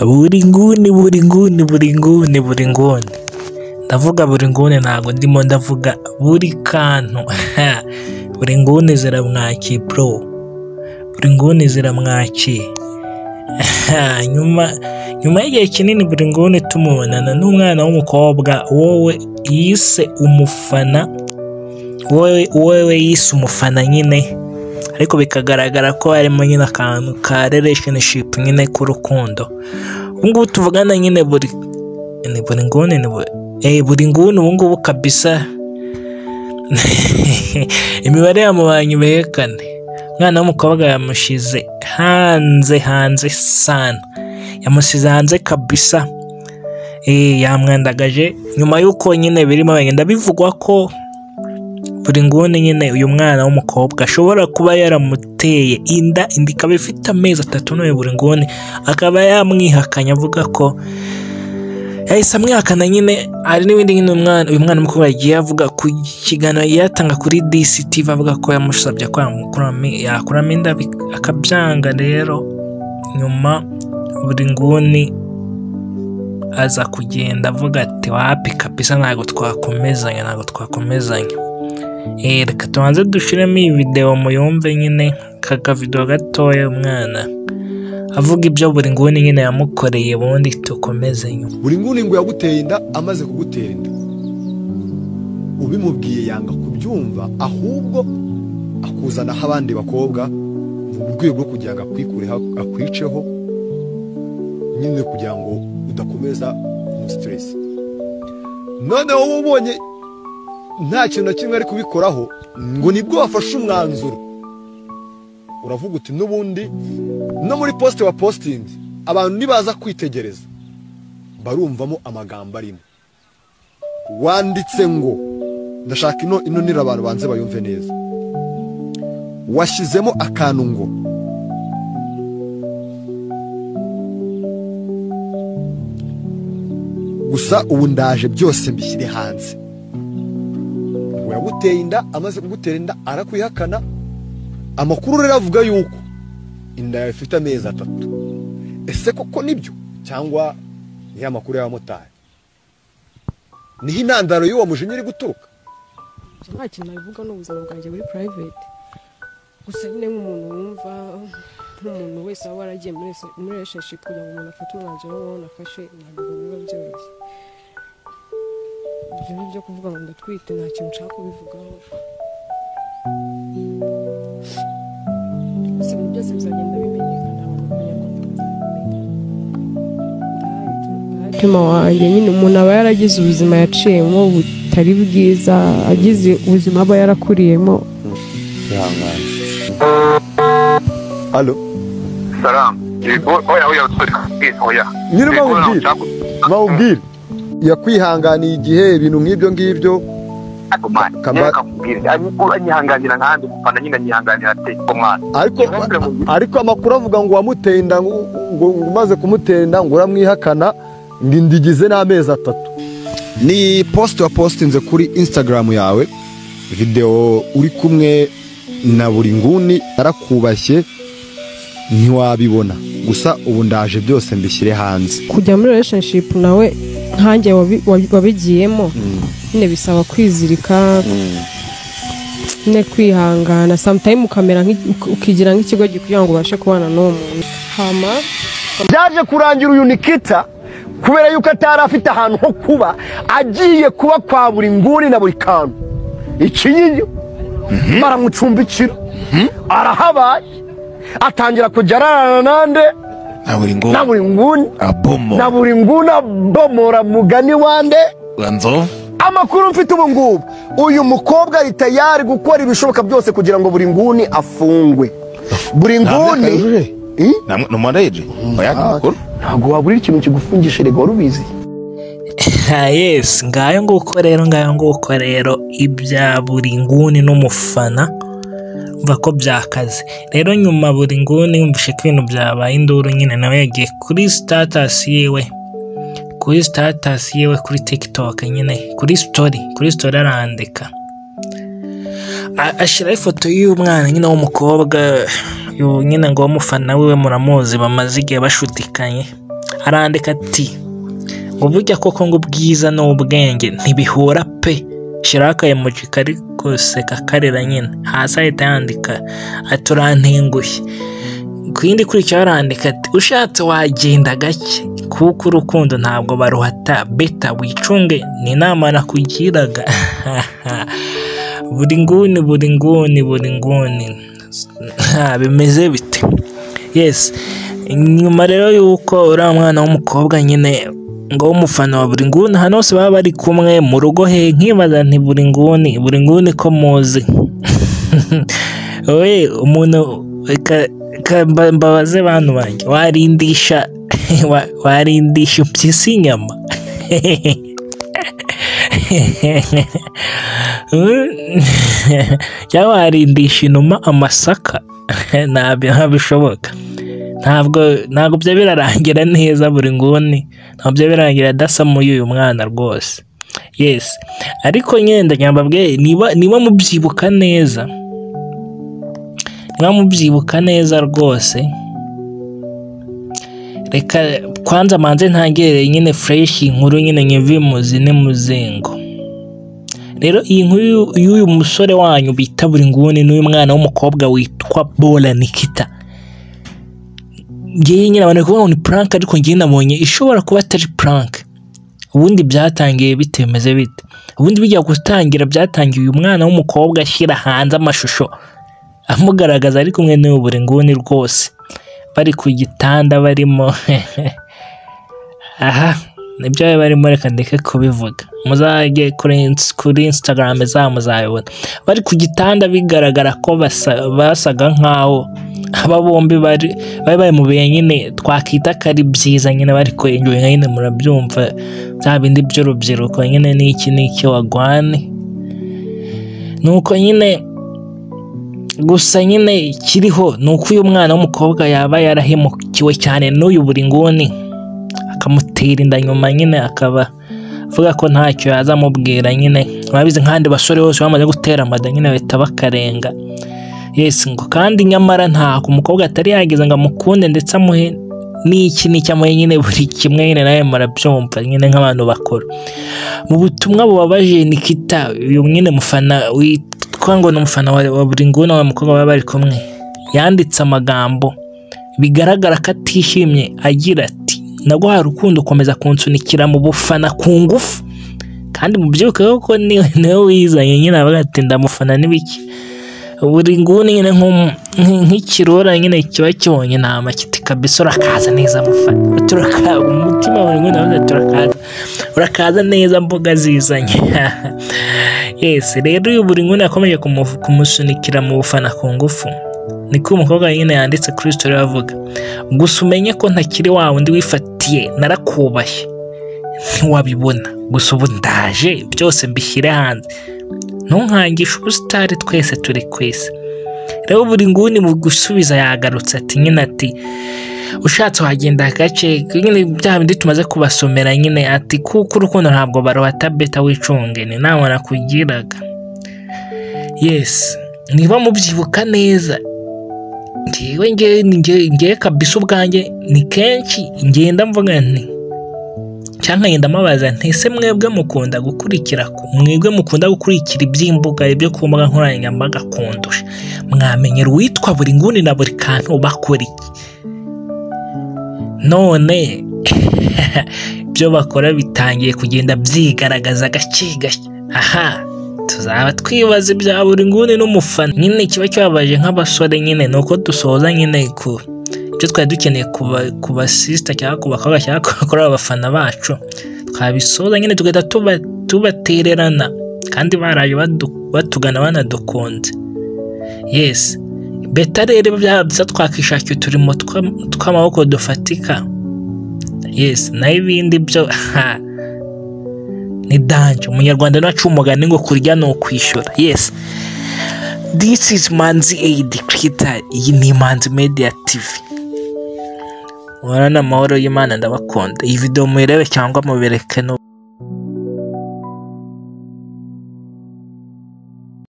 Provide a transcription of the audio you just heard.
buri nguni ndavuga buri nguni ntago ndimo ndavuga buri kantu buri nguni ziramwaki bro, buri nguni ziramwaki nyuma y'igihe kinini buri nguni tumubonana n'umwana w'umukobwa wowe yise umufana, wowe yise umufana nyine, ariko bikagaragara ko harimo nyine akantu ka relationship nyine k'urukundo. Ubungubu tuvugana nyine buri nguni ubungubu kabisa imibare yamubanye behekane. Umwana w'umukobwa yamushize hanze sana, yamusize hanze kabisa, yamwandagaje nyuma y'uko nyine birimo bagenda bivugwa ko buri nguni nyine uyu mwana w'umukobwa ashobora kuba yaramuteye inda ikaba ifite amezi 3 none buri nguni akaba yamwihakanya avuga ko yahise amwihakana nyine. Hari n'ibindi nyine uyu mwana w'umukobwa yagiye avuga ku kiganiro yatanga kuri DCTV avuga ko yamusabye ko yakuramo inda akabyanga. Rero nyuma buri nguni aza kugenda avuga ati wapi kabisa ntago twakomezanya. Reka tubanze dushiremo iyi video muyumve nyine kaka video gatoya umwana avuga ibyo buri nguni nyine yamukoreye, ubundi tukomeze nyuma. Buri nguni ngo yaguteye inda, amaze kugutera inda ubimubwiye yanga kubyumva, ahubwo akuzana abandi bakobwa mu rwego rwo kugira ngo akwiceho nyine kugira ngo udakomeza stress. None wowe ubonye nta kintu na kimwe ari kubikoraho ngo nibwo wafashe umwanzuro, uravuga uti n'ubundi no muri poste wa posting abantu nibaza kwitegereza barumvamo amagambo arimo wanditse ngo ndashaka ino nira abantu banze bayumve neza, washizemo akantu ngo gusa ubu ndaje byose mbishyire hanze. Yaguteye inda, amaze kugutera inda arakwihakana. Amakuru rero avuga yuko inda yawe ifite amezi 3. Ese koko nibyo cyangwa ni amakuru y'abamotari? Niho intandaro y'uwo mujinya iri guturuka? Nta kintu nabivuga n'ubuzima bwanjye muri private, gusa nyine nk'umuntu wumva nk'umuntu wese aba waragiye muri relationship kugira ngo umuntu afate umwanzuro wo nafashe ntabwo biba byoroshye. Ibyo byo kuvuga ngo ndatwite nta kintu nshaka kubivugaho. Gusa ibintu byose bizagenda bimenyekana, abanyarwanda bazabimenya. Umutima wanjye nyine umuntu aba yaragize ubuzima yaciyemo butari bwiza, agize ubuzima aba yarakuriyemo. Allo? Salam. Oya. Nyine mawubwira. Yakwihanganiye igihe ibintu nk'ibyo ngibyo. Anyihanganira nkandi mufana nyine anyihanganira ate umwana. Ariko amakuru avuga ngo wamuteye inda, ngo umaze kumutera inda ngo uramwihakana ngo indigize n'amezi 3. Ni post wa postinze kuri Instagram yawe video uri kumwe na buri nguni arakubashye ntiwabibona, gusa ubu ndaje byose mbishyire hanze. Kujya muri relationship nawe nkanjye wabigiyemo nyine bisaba kwizirika nyine kwihangana, sometimes ukamera ukigira nk'ikigo kugira ngo ubashe kubana n'uwo muntu. Hama byaje kurangira uyu Nikita kubera yuko atari afite ahantu ho kuba, agiye kuba kwa buri nguni na buri kantu ikinyinyo baramucumbikira arahabaye, atangira kujya ararana nande na buri nguni abomora mugani wande Ganzo. Amakuru mfite ubu ngubu uyu mukobwa ari tayari gukora ibishoboka byose kugira ngo buri nguni afungwe. Buri nguni Numaraje oyamakuru ntago wabura ikintu kigufungisha rego warubizi. Yes, ngayo nguko rero ibya buri nguni n'umufana mva ko byakaze. Rero nyuma buri nguni yumvishe ko ibintu byabaye induru nyine nawe yagiye kuri status yewe kuri TikTok nyine kuri story arandika ashira ifoto y'umwana nyine w'umukobwa uyu nyine ngo umufana wiwe muramuzi bamaze igihe bashudikanye, arandika ati ngo burya koko ngo ubwiza n'ubwenge ntibihura pe, shiraho akayemoji kari guseka karira nyine, hasi ahita yandika ati urantengushye, ku yindi kurikiraho arandika ati ushatse wagenda gake kuko urukundo ntabwo baruhata, beta wicunge ni inama nakugiraga. buri nguni bimeze bite? Yes, nyuma rero yuko uriya mwana w'umukobwa nyine ngo umufana wa buri nguni hano hose baba bari kumwe mu rugo he, nkibaza nti buri nguni ko muzi. we umuntu mbabaze bantu banjye, warindisha impyisi inyama? cyangwa warindisha inuma amasaka? ntabyo bishoboka, ntabwo byo birarangira neza buri nguni, ntabwo byo birarangira adasamuye uyu mwana rwose. Yes, ariko nyine ndanyambabwe niba mubyibuka neza, rwose reka kwanza manze ntangereye nyine fresh inkuru nyine nyivimuzi n'umuzingo. Rero iyi nkuru y'uyu musore wanyu bita buri nguni n'uyu mwana w'umukobwa witwa Bola Nikita, ngiye nyine abantu kuvuga ngo ni prank, ariko ngiye nabonye ishobora kuba atari prank. Ubundi byatangiye bitemeze bite? Ubundi bijya gutangira byatangiye uyu mwana w'umukobwa ashyira hanze amashusho amugaragaza ari kumwe n'uyu buri nguni rwose, bari ku gitanda barimo aha nibyo barimo, reka ndeke kubivuga, muzajye kuri Instagram muzabibona, bari ku gitanda bigaragara ko basaga nkaho aba bombi bari mu bihe nyine twakita kari byiza, nyine bari kwenjoyinga nyine, murabyumva bya bindi by'urubyiruko nyine, n'iki wagwane nuko nyine. Gusa nyine kiriho nuko uyu mwana w'umukobwa yaba yarahemukiwe cyane n'uyu buri nguni, akamutera inda nyuma nyine, akaba avuga ko ntacyo yazamubwira nyine. Mwabizi nk'andi basore bose bamaze gutera amada nyine bahita bakarenga. Yes, ngo kandi nyamara nta umukobwa atari yagize ngo amukunde ndetse amuhe n'iki amuhe nyine buri kimwe nyine, nawe murabyumva nyine nk'abantu bakora. Mu butumwa bubabaje Nikita, uyu nyine mufana witwa ngo ni umufana wa buri nguni wa mukobwa baba bari kumwe, yanditse amagambo bigaragara ko atishimye agira ati naguhaye urukundo ukomeza kunsunikira mu bufana ku ngufu, kandi mubyibuke ko niwe wizanye nyine, avuga ati ndamufana n'ibiki. Buri nguni nyine nk'ikirora nyine kiba kibonye intama kiti kabisa urakaza neza mufana, umutima buri nguni avuga urakaza neza mboga zizanye. Yes, rero uyu buri nguni yakomeje kumusunikira mu bufana ku ngufu, niko umukobwa nyine yanditse kuri story avuga, gusa umenye ko ntakiri wa wundi wifatiye, narakubashye ntiwabibona, gusa ubu ndaje byose mbishyire hanze, ntunkangishe ubusitari, twese turi kwese. Rero buri nguni mu gusubiza yagarutse ati nyine ati ushatse wagenda gake nyine, bya bindi tumaze kubasomera nyine, ati kuko urukundo ntabwo baruhata, beta wicunge ni inama nakugiraga. Yes, niba mubyibuka neza, ngewe kabisa ubwanjye ni kenshi ngenda mvuga nti cyangwa ngenda mabaza nti ese mwebwe mukunda gukurikira iby'imbuga ibyo ku mbuga nkoranyambaga kundusha, mwamenyera uwitwa buri nguni na buri kantu bakora iki? None ibyo bakora bitangiye kugenda byigaragaza gake gake. Aha tuzaba twibaza ibya buri nguni n'umufana nyine. Kiba cyabaje nk'abasore nyine nuko dusoza nyine ku ibyo twari dukeneye kuba sister cyangwa kubakobwa cyangwa kuri abafana bacu, twabisoza nyine tugahita tubatererana kandi baraje batugana banadukunze. Yes, beta rero bya twakishakira turimo tw'amaboko dufatika. Yes, na ibindi byo ni danje. Umunyarwanda nacu umugani ngo kurya no kwishura. Yes, this is Manzi AD Creator. Iyi ni Manzi Media TV. Murana amahoro y'Imana, ndabakunda. Iyi video muyirebe cyangwa mubereke no